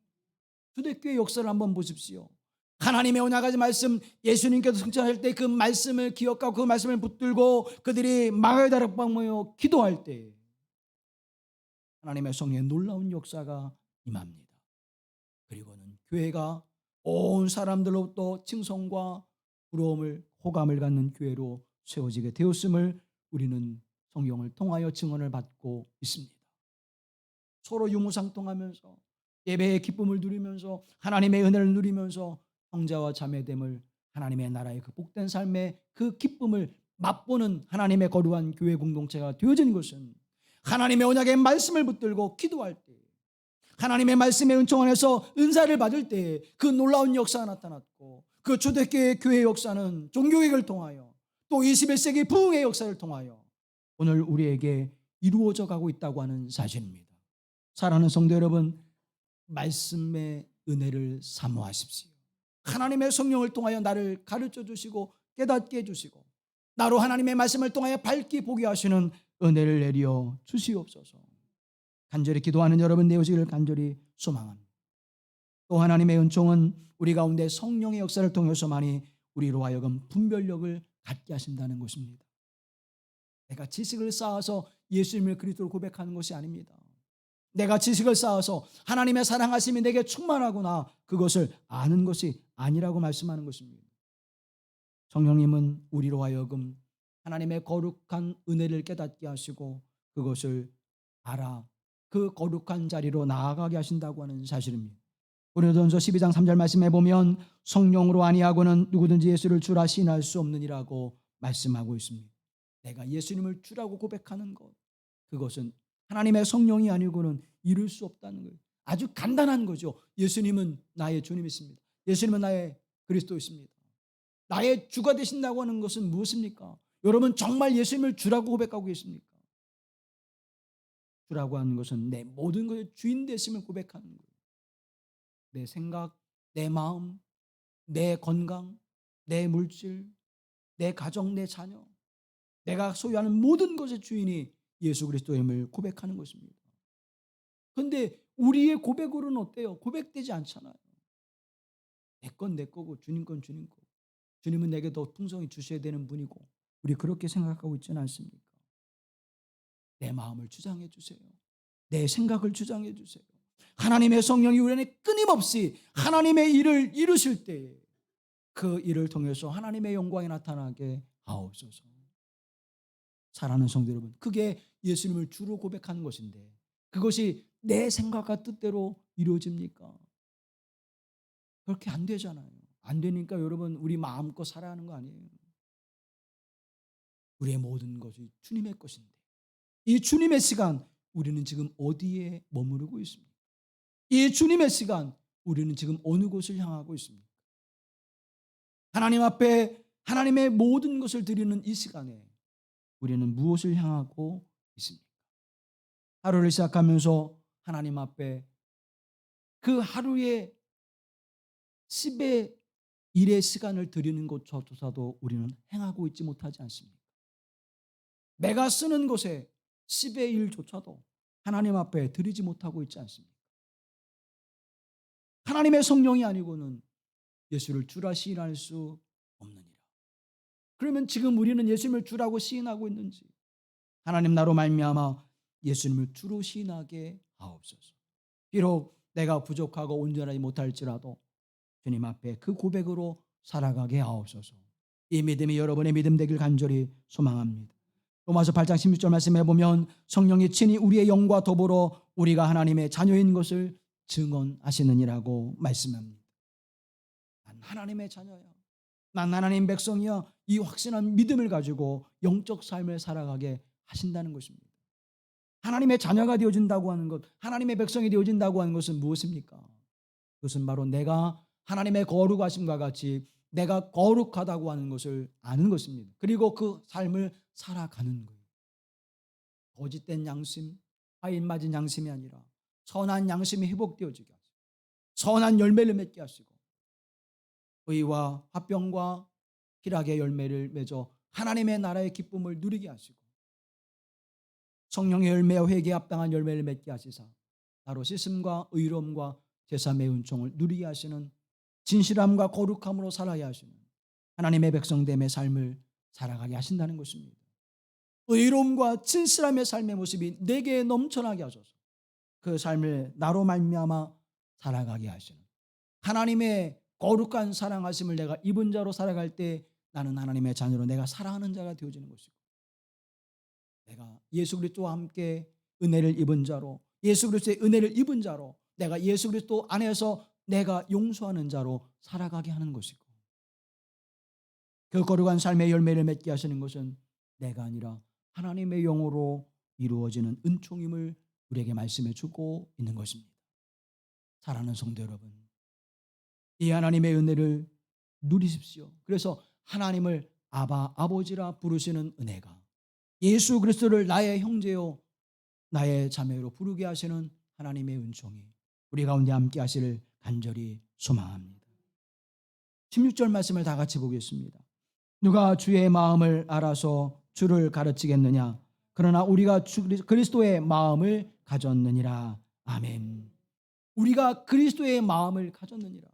초대교회 역사를 한번 보십시오. 하나님의 언약의 말씀, 예수님께서 승천할 때 그 말씀을 기억하고 그 말씀을 붙들고 그들이 마을 다락방 모여 기도할 때 하나님의 성령의 놀라운 역사가 임합니다. 그리고는 교회가 온 사람들로부터 칭송과 부러움을 호감을 갖는 교회로 세워지게 되었음을 우리는 성경을 통하여 증언을 받고 있습니다. 서로 유무상통하면서 예배의 기쁨을 누리면서 하나님의 은혜를 누리면서 형제와 자매됨을 하나님의 나라의 그 복된 삶의 그 기쁨을 맛보는 하나님의 거룩한 교회 공동체가 되어진 것은 하나님의 언약의 말씀을 붙들고 기도할 때 하나님의 말씀의 은총 안에서 은사를 받을 때 그 놀라운 역사가 나타났고 그 초대교회 교회 역사는 종교개혁을 통하여 또 21세기 부흥의 역사를 통하여 오늘 우리에게 이루어져 가고 있다고 하는 사실입니다. 사랑하는 성도 여러분, 말씀의 은혜를 사모하십시오. 하나님의 성령을 통하여 나를 가르쳐 주시고 깨닫게 해주시고 나로 하나님의 말씀을 통하여 밝히 보게 하시는 은혜를 내려 주시옵소서. 간절히 기도하는 여러분 되어지기를 간절히 소망합니다. 또 하나님의 은총은 우리 가운데 성령의 역사를 통해서만이 우리로 하여금 분별력을 갖게 하신다는 것입니다. 내가 지식을 쌓아서 예수님을 그리스도로 고백하는 것이 아닙니다. 내가 지식을 쌓아서 하나님의 사랑하심이 내게 충만하구나 그것을 아는 것이 아니라고 말씀하는 것입니다. 성령님은 우리로 하여금 하나님의 거룩한 은혜를 깨닫게 하시고 그것을 알아 그 거룩한 자리로 나아가게 하신다고 하는 사실입니다. 고린도전서 12장 3절 말씀해 보면 성령으로 아니하고는 누구든지 예수를 주라 시인할 수 없느니라고 말씀하고 있습니다. 내가 예수님을 주라고 고백하는 것 그것은 하나님의 성령이 아니고는 이룰 수 없다는 거예요. 아주 간단한 거죠. 예수님은 나의 주님이십니다. 예수님은 나의 그리스도이십니다. 나의 주가 되신다고 하는 것은 무엇입니까? 여러분 정말 예수님을 주라고 고백하고 계십니까? 주라고 하는 것은 내 모든 것의 주인 되심을 고백하는 거예요. 내 생각, 내 마음, 내 건강, 내 물질, 내 가정, 내 자녀 내가 소유하는 모든 것의 주인이 예수 그리스도임을 고백하는 것입니다. 그런데 우리의 고백으로는 어때요? 고백되지 않잖아요. 내 건 내 거고 주님 건 주님 거고 주님은 내게 더 풍성히 주셔야 되는 분이고 우리 그렇게 생각하고 있지는 않습니까? 내 마음을 주장해 주세요. 내 생각을 주장해 주세요. 하나님의 성령이 우리 안에 끊임없이 하나님의 일을 이루실 때에 그 일을 통해서 하나님의 영광이 나타나게 하옵소서. 사랑하는 성도 여러분, 그게 예수님을 주로 고백하는 것인데 그것이 내 생각과 뜻대로 이루어집니까? 그렇게 안 되잖아요. 안 되니까 여러분 우리 마음껏 살아야 하는 거 아니에요. 우리의 모든 것이 주님의 것인데 이 주님의 시간 우리는 지금 어디에 머무르고 있습니까? 이 주님의 시간 우리는 지금 어느 곳을 향하고 있습니까? 하나님 앞에 하나님의 모든 것을 드리는 이 시간에 우리는 무엇을 향하고 있습니까? 하루를 시작하면서 하나님 앞에 그 하루에 10의 일의 시간을 드리는 것조차도 우리는 행하고 있지 못하지 않습니까? 내가 쓰는 것에 10의 일조차도 하나님 앞에 드리지 못하고 있지 않습니까? 하나님의 성령이 아니고는 예수를 주라 시인할 수 없느니라. 그러면 지금 우리는 예수님을 주라고 시인하고 있는지, 하나님 나로 말미암아 예수님을 주로 시인하게 하옵소서. 비록 내가 부족하고 온전하지 못할지라도 주님 앞에 그 고백으로 살아가게 하옵소서. 이 믿음이 여러분의 믿음 되길 간절히 소망합니다. 로마서 8장 16절 말씀해 보면 성령이 친히 우리의 영과 더불어 우리가 하나님의 자녀인 것을 증언하시느니라고 말씀합니다. 난 하나님의 자녀야. 난 하나님 백성이야. 이 확신한 믿음을 가지고 영적 삶을 살아가게 하신다는 것입니다. 하나님의 자녀가 되어진다고 하는 것, 하나님의 백성이 되어진다고 하는 것은 무엇입니까? 그것은 바로 내가 하나님의 거룩하심과 같이 내가 거룩하다고 하는 것을 아는 것입니다. 그리고 그 삶을 살아가는 거예요. 거짓된 양심, 하인 맞은 양심이 아니라 선한 양심이 회복되어지게 하시고 선한 열매를 맺게 하시고 의와 화평과 희락의 열매를 맺어 하나님의 나라의 기쁨을 누리게 하시고 성령의 열매와 회개에 합당한 열매를 맺게 하시사 바로 씻음과 의로움과 제3의 은총을 누리게 하시는 진실함과 거룩함으로 살아야 하시는 하나님의 백성됨의 삶을 살아가게 하신다는 것입니다. 의로움과 진실함의 삶의 모습이 내게 넘쳐나게 하소서. 그 삶을 나로 말미암아 살아가게 하시는 하나님의 거룩한 사랑하심을 내가 입은 자로 살아갈 때 나는 하나님의 자녀로 내가 사랑하는 자가 되어지는 것이고, 내가 예수 그리스도와 함께 은혜를 입은 자로, 예수 그리스도의 은혜를 입은 자로, 내가 예수 그리스도 안에서 내가 용서하는 자로 살아가게 하는 것이고, 그 거룩한 삶의 열매를 맺게 하시는 것은 내가 아니라 하나님의 영으로 이루어지는 은총임을 우리에게 말씀해 주고 있는 것입니다. 사랑하는 성도 여러분, 이 하나님의 은혜를 누리십시오. 그래서 하나님을 아바 아버지라 부르시는 은혜가 예수 그리스도를 나의 형제요 나의 자매로 부르게 하시는 하나님의 은총이 우리 가운데 함께 하시를 간절히 소망합니다. 16절 말씀을 다 같이 보겠습니다. 누가 주의 마음을 알아서 주를 가르치겠느냐? 그러나 우리가 그리스도의 마음을 가졌느니라. 아멘. 우리가 그리스도의 마음을 가졌느니라.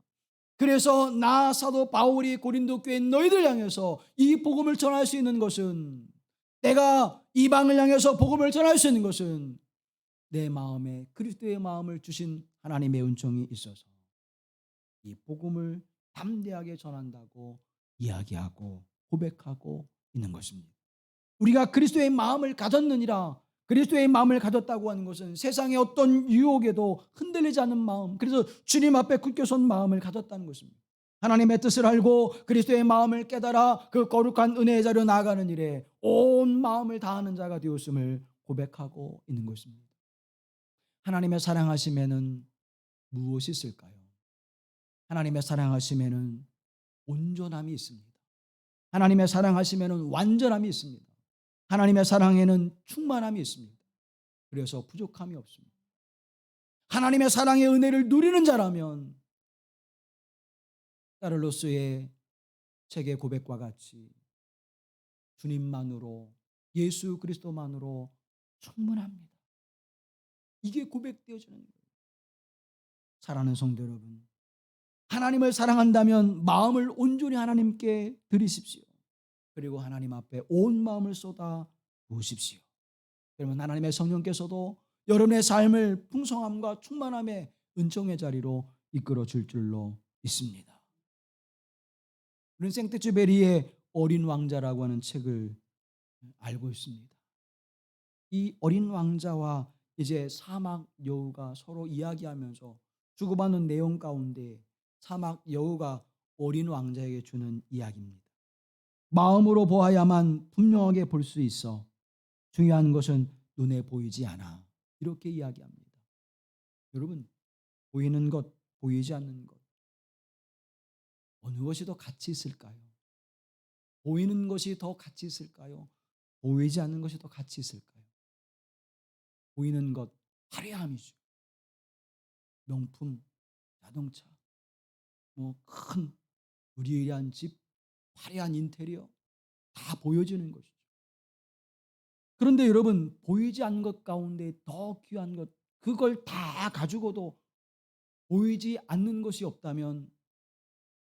그래서 나 사도 바울이 고린도 교회 너희들 향해서 이 복음을 전할 수 있는 것은, 내가 이방을 향해서 복음을 전할 수 있는 것은 내 마음에 그리스도의 마음을 주신 하나님의 은총이 있어서 이 복음을 담대하게 전한다고 이야기하고 고백하고 있는 것입니다. 우리가 그리스도의 마음을 가졌느니라. 그리스도의 마음을 가졌다고 하는 것은 세상의 어떤 유혹에도 흔들리지 않는 마음, 그래서 주님 앞에 굳게 선 마음을 가졌다는 것입니다. 하나님의 뜻을 알고 그리스도의 마음을 깨달아 그 거룩한 은혜의 자리로 나아가는 일에 온 마음을 다하는 자가 되었음을 고백하고 있는 것입니다. 하나님의 사랑하심에는 무엇이 있을까요? 하나님의 사랑하심에는 온전함이 있습니다. 하나님의 사랑하심에는 완전함이 있습니다. 하나님의 사랑에는 충만함이 있습니다. 그래서 부족함이 없습니다. 하나님의 사랑의 은혜를 누리는 자라면 까를로스의 책의 고백과 같이 주님만으로, 예수 그리스도만으로 충분합니다. 이게 고백되어지는 거예요. 사랑하는 성도 여러분, 하나님을 사랑한다면 마음을 온전히 하나님께 드리십시오. 그리고 하나님 앞에 온 마음을 쏟아 부으십시오. 그러면 하나님의 성령께서도 여러분의 삶을 풍성함과 충만함의 은총의 자리로 이끌어 줄 줄로 믿습니다. 우리는 생텍쥐베리의 어린 왕자라고 하는 책을 알고 있습니다. 이 어린 왕자와 이제 사막 여우가 서로 이야기하면서 주고받는 내용 가운데 사막 여우가 어린 왕자에게 주는 이야기입니다. 마음으로 보아야만 분명하게 볼 수 있어. 중요한 것은 눈에 보이지 않아. 이렇게 이야기합니다. 여러분, 보이는 것, 보이지 않는 것, 어느 것이 더 가치 있을까요? 보이는 것이 더 가치 있을까요? 보이지 않는 것이 더 가치 있을까요? 보이는 것, 화려함이죠. 명품, 자동차, 뭐 큰 의리의리한 집, 화려한 인테리어 다 보여지는 것이죠. 그런데 여러분, 보이지 않는 것 가운데 더 귀한 것, 그걸 다 가지고도 보이지 않는 것이 없다면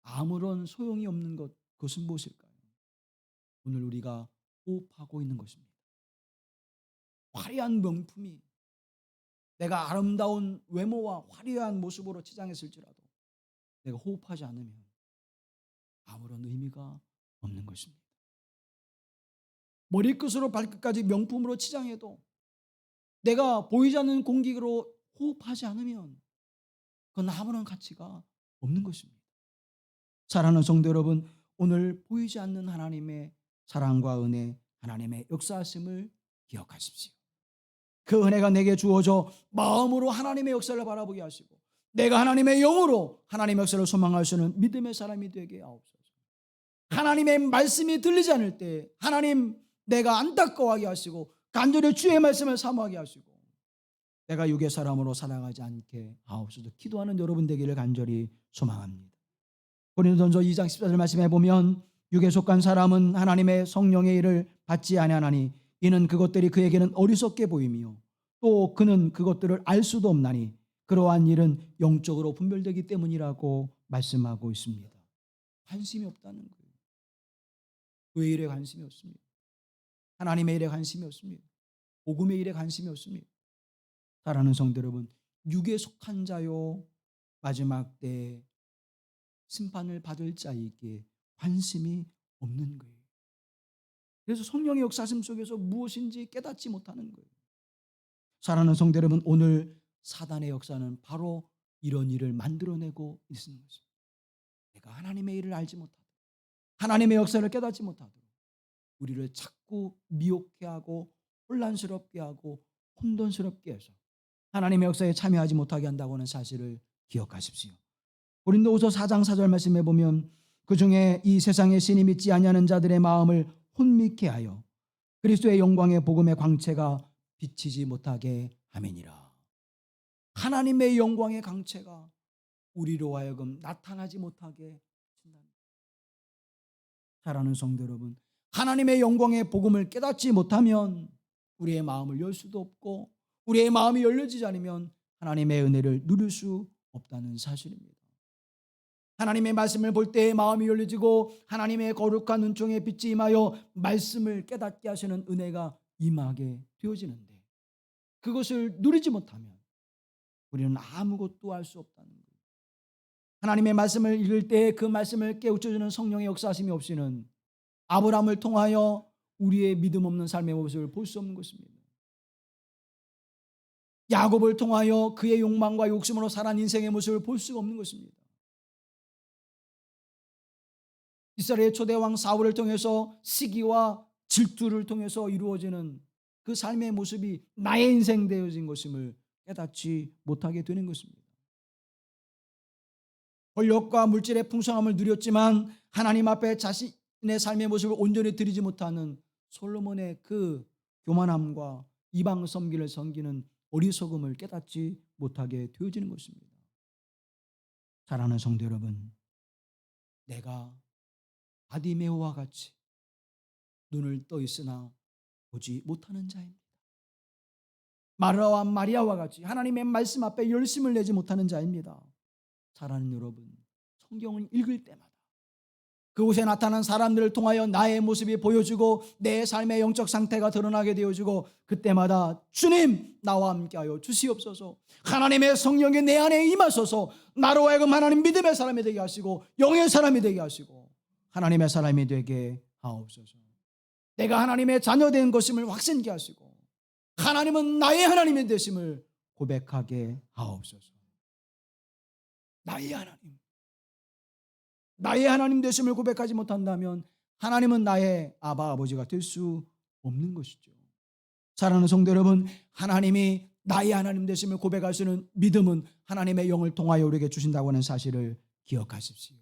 아무런 소용이 없는 것, 그것은 무엇일까요? 오늘 우리가 호흡하고 있는 것입니다. 화려한 명품이 내가 아름다운 외모와 화려한 모습으로 치장했을지라도 내가 호흡하지 않으면 아무런 의미가 없는 것입니다. 머리끝으로 발끝까지 명품으로 치장해도 내가 보이지 않는 공기로 호흡하지 않으면 그건 아무런 가치가 없는 것입니다. 사랑하는 성도 여러분, 오늘 보이지 않는 하나님의 사랑과 은혜, 하나님의 역사하심을 기억하십시오. 그 은혜가 내게 주어져 마음으로 하나님의 역사를 바라보게 하시고 내가 하나님의 영으로 하나님의 역사를 소망할 수 있는 믿음의 사람이 되게 하옵소서. 하나님의 말씀이 들리지 않을 때 하나님, 내가 안타까워하게 하시고 간절히 주의 말씀을 사모하게 하시고 내가 육의 사람으로 살아가지 않게 하옵소서. 기도하는 여러분 되기를 간절히 소망합니다. 고린도전서 2장 14절 말씀해 보면 육에 속한 사람은 하나님의 성령의 일을 받지 아니하나니 이는 그것들이 그에게는 어리석게 보이며 또 그는 그것들을 알 수도 없나니 그러한 일은 영적으로 분별되기 때문이라고 말씀하고 있습니다. 관심이 없다는 거예요. 교회 일에 관심이 없습니다. 하나님의 일에 관심이 없습니다. 복음의 일에 관심이 없습니다. 사랑하는 성도 여러분, 육에 속한 자요 마지막 때 심판을 받을 자에게 관심이 없는 거예요. 그래서 성령의 역사심 속에서 무엇인지 깨닫지 못하는 거예요. 사랑하는 성도 여러분, 오늘 사단의 역사는 바로 이런 일을 만들어내고 있는 것입니다. 내가 하나님의 일을 알지 못하도록, 하나님의 역사를 깨닫지 못하도록 우리를 자꾸 미혹해 하고 혼란스럽게 하고 혼돈스럽게 해서 하나님의 역사에 참여하지 못하게 한다고 하는 사실을 기억하십시오. 고린도후서 4장 4절 말씀해 보면 그중에 이 세상의 신이 믿지 아니하는 자들의 마음을 혼미케 하여 그리스도의 영광의 복음의 광채가 비치지 못하게 함이니라. 하나님의 영광의 광채가 우리로 하여금 나타나지 못하게 한다. 사랑하는 성도 여러분, 하나님의 영광의 복음을 깨닫지 못하면 우리의 마음을 열 수도 없고 우리의 마음이 열려지지 않으면 하나님의 은혜를 누릴 수 없다는 사실입니다. 하나님의 말씀을 볼 때 마음이 열려지고 하나님의 거룩한 눈총에 빛이 임하여 말씀을 깨닫게 하시는 은혜가 임하게 되어지는데 그것을 누리지 못하면 우리는 아무것도 할 수 없다는 거예요. 하나님의 말씀을 읽을 때 그 말씀을 깨우쳐주는 성령의 역사하심이 없이는 아브라함을 통하여 우리의 믿음 없는 삶의 모습을 볼 수 없는 것입니다. 야곱을 통하여 그의 욕망과 욕심으로 살아간 인생의 모습을 볼 수가 없는 것입니다. 이스라엘 초대왕 사울을 통해서 시기와 질투를 통해서 이루어지는 그 삶의 모습이 나의 인생 되어진 것임을 깨닫지 못하게 되는 것입니다. 권력과 물질의 풍성함을 누렸지만 하나님 앞에 자신의 삶의 모습을 온전히 드리지 못하는 솔로몬의 그 교만함과 이방 섬기를 섬기는 어리석음을 깨닫지 못하게 되어지는 것입니다. 사랑하는 성도 여러분, 내가 바디메오와 같이 눈을 떠 있으나 보지 못하는 자입니다. 마르아와 마리아와 같이 하나님의 말씀 앞에 열심을 내지 못하는 자입니다. 사랑하는 여러분, 성경을 읽을 때마다 그곳에 나타난 사람들을 통하여 나의 모습이 보여지고 내 삶의 영적 상태가 드러나게 되어지고 그때마다 주님 나와 함께하여 주시옵소서. 하나님의 성령이 내 안에 임하소서. 나로 하여금 하나님 믿음의 사람이 되게 하시고 영의 사람이 되게 하시고 하나님의 사람이 되게 하옵소서. 내가 하나님의 자녀된 것임을 확신케 하시고 하나님은 나의 하나님이 되심을 고백하게 하옵소서. 나의 하나님, 나의 하나님 되심을 고백하지 못한다면 하나님은 나의 아바 아버지가 될 수 없는 것이죠. 사랑하는 성도 여러분, 하나님이 나의 하나님 되심을 고백할 수 있는 믿음은 하나님의 영을 통하여 우리에게 주신다고 하는 사실을 기억하십시오.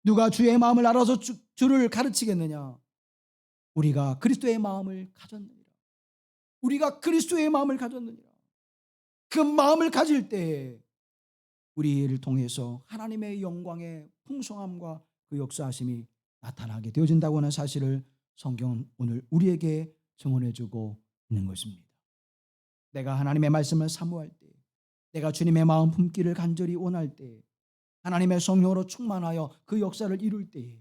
누가 주의 마음을 알아서 주를 가르치겠느냐? 우리가 그리스도의 마음을 가졌느니라. 우리가 그리스도의 마음을 가졌느니라. 그 마음을 가질 때에 우리를 통해서 하나님의 영광의 풍성함과 그 역사하심이 나타나게 되어진다고 하는 사실을 성경은 오늘 우리에게 증언해주고 있는 것입니다. 내가 하나님의 말씀을 사모할 때, 내가 주님의 마음 품기를 간절히 원할 때, 하나님의 성령으로 충만하여 그 역사를 이룰 때에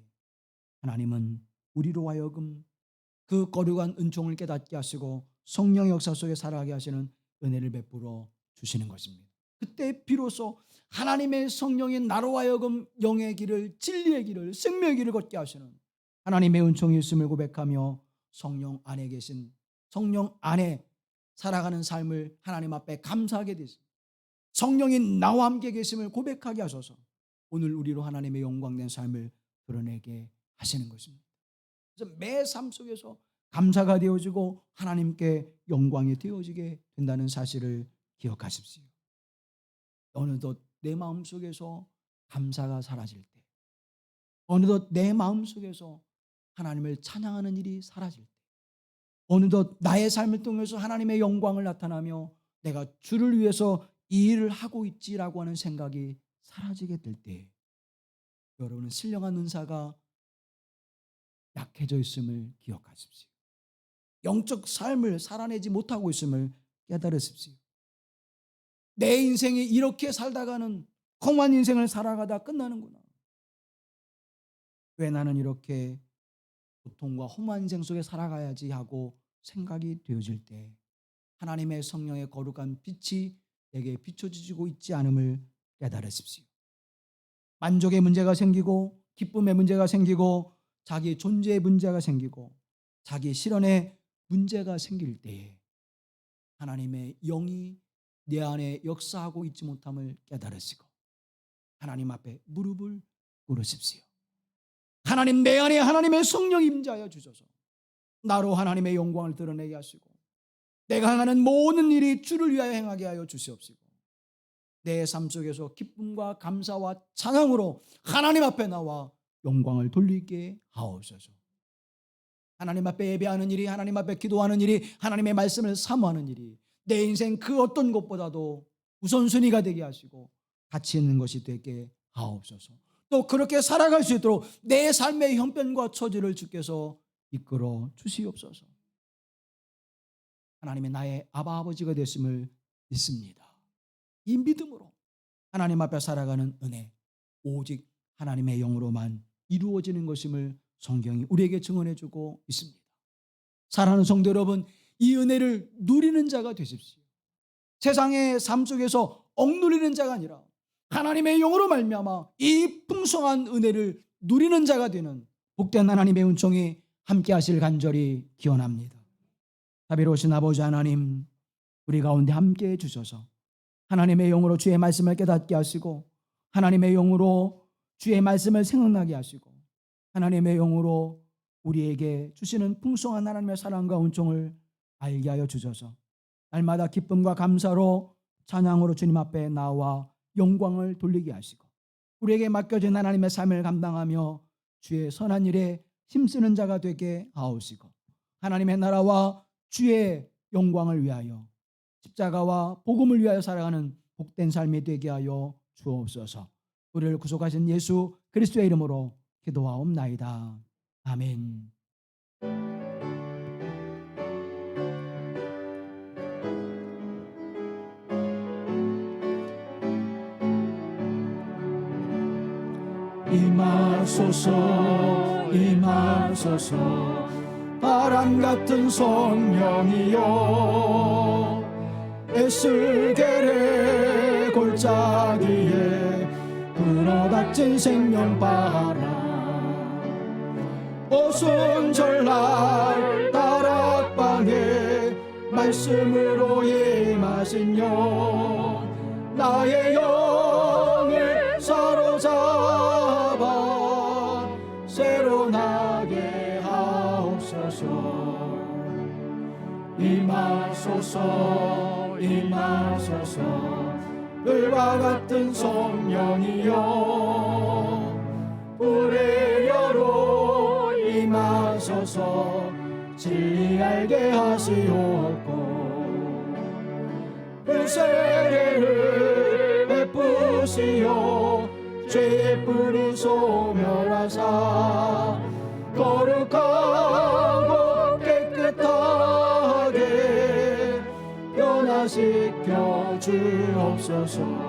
하나님은 우리로 하여금 그 거룩한 은총을 깨닫게 하시고 성령의 역사 속에 살아가게 하시는 은혜를 베풀어 주시는 것입니다. 그때 비로소 하나님의 성령이 나로 하여금 영의 길을, 진리의 길을, 생명의 길을 걷게 하시는 하나님의 은총이 있음을 고백하며 성령 안에 계신, 성령 안에 살아가는 삶을 하나님 앞에 감사하게 되십니다. 성령이 나와 함께 계심을 고백하게 하셔서 오늘 우리로 하나님의 영광된 삶을 드러내게 하시는 것입니다. 그래서 매 삶 속에서 감사가 되어지고 하나님께 영광이 되어지게 된다는 사실을 기억하십시오. 어느덧 내 마음속에서 감사가 사라질 때, 어느덧 내 마음속에서 하나님을 찬양하는 일이 사라질 때, 어느덧 나의 삶을 통해서 하나님의 영광을 나타나며 내가 주를 위해서 이 일을 하고 있지라고 하는 생각이 사라지게 될 때, 여러분은 신령한 은사가 약해져 있음을 기억하십시오. 영적 삶을 살아내지 못하고 있음을 깨달으십시오. 내 인생이 이렇게 살다가는 험한 인생을 살아가다 끝나는구나. 왜 나는 이렇게 고통과 험한 인생 속에 살아가야지 하고 생각이 되어질 때 하나님의 성령의 거룩한 빛이 내게 비춰지고 있지 않음을 깨달으십시오. 만족의 문제가 생기고 기쁨의 문제가 생기고 자기 존재의 문제가 생기고 자기 실현의 문제가 생길 때에 하나님의 영이 내 안에 역사하고 있지 못함을 깨달으시고 하나님 앞에 무릎을 꿇으십시오. 하나님, 내 안에 하나님의 성령이 임재하여 주셔서 나로 하나님의 영광을 드러내게 하시고 내가 행하는 모든 일이 주를 위하여 행하게 하여 주시옵시고 내 삶 속에서 기쁨과 감사와 찬양으로 하나님 앞에 나와 영광을 돌리게 하옵소서. 하나님 앞에 예배하는 일이, 하나님 앞에 기도하는 일이, 하나님의 말씀을 사모하는 일이 내 인생 그 어떤 것보다도 우선순위가 되게 하시고 가치 있는 것이 되게 하옵소서. 또 그렇게 살아갈 수 있도록 내 삶의 형편과 처지를 주께서 이끌어 주시옵소서. 하나님의 나의 아바 아버지가 되심을 믿습니다. 이 믿음으로 하나님 앞에 살아가는 은혜, 오직 하나님의 영으로만 이루어지는 것임을 성경이 우리에게 증언해 주고 있습니다. 사랑하는 성도 여러분, 이 은혜를 누리는 자가 되십시오. 세상의 삶 속에서 억누리는 자가 아니라 하나님의 영으로 말미암아 이 풍성한 은혜를 누리는 자가 되는 복된 하나님의 은총이 함께 하실 간절히 기원합니다. 자비로우신 아버지 하나님, 우리 가운데 함께 해 주셔서 하나님의 영으로 주의 말씀을 깨닫게 하시고 하나님의 영으로 주의 말씀을 생각나게 하시고 하나님의 영으로 우리에게 주시는 풍성한 하나님의 사랑과 은총을 알게 하여 주셔서 날마다 기쁨과 감사로 찬양으로 주님 앞에 나와 영광을 돌리게 하시고 우리에게 맡겨진 하나님의 삶을 감당하며 주의 선한 일에 힘쓰는 자가 되게 하옵시고 하나님의 나라와 주의 영광을 위하여 십자가와 복음을 위하여 살아가는 복된 삶이 되게 하여 주옵소서. 우리를 구속하신 예수 그리스도의 이름으로 기도하옵나이다. 아멘. 임하소서 임하소서 바람 같은 성령이여 에스겔의 골짜기에 불어닥친 생명바람 오순절날 다락방에 말씀으로 임하신 영 나의 영을 사로잡아 새로 나게 하옵소서. 임하소서 임하소서 불과 같은 성령이여 불의여로 임하소서 진리 알게 하시옵고 그 세례를 베푸시어 죄의 뿌리 소멸하사 거룩하고 깨끗하게 변화시켜 주옵소서.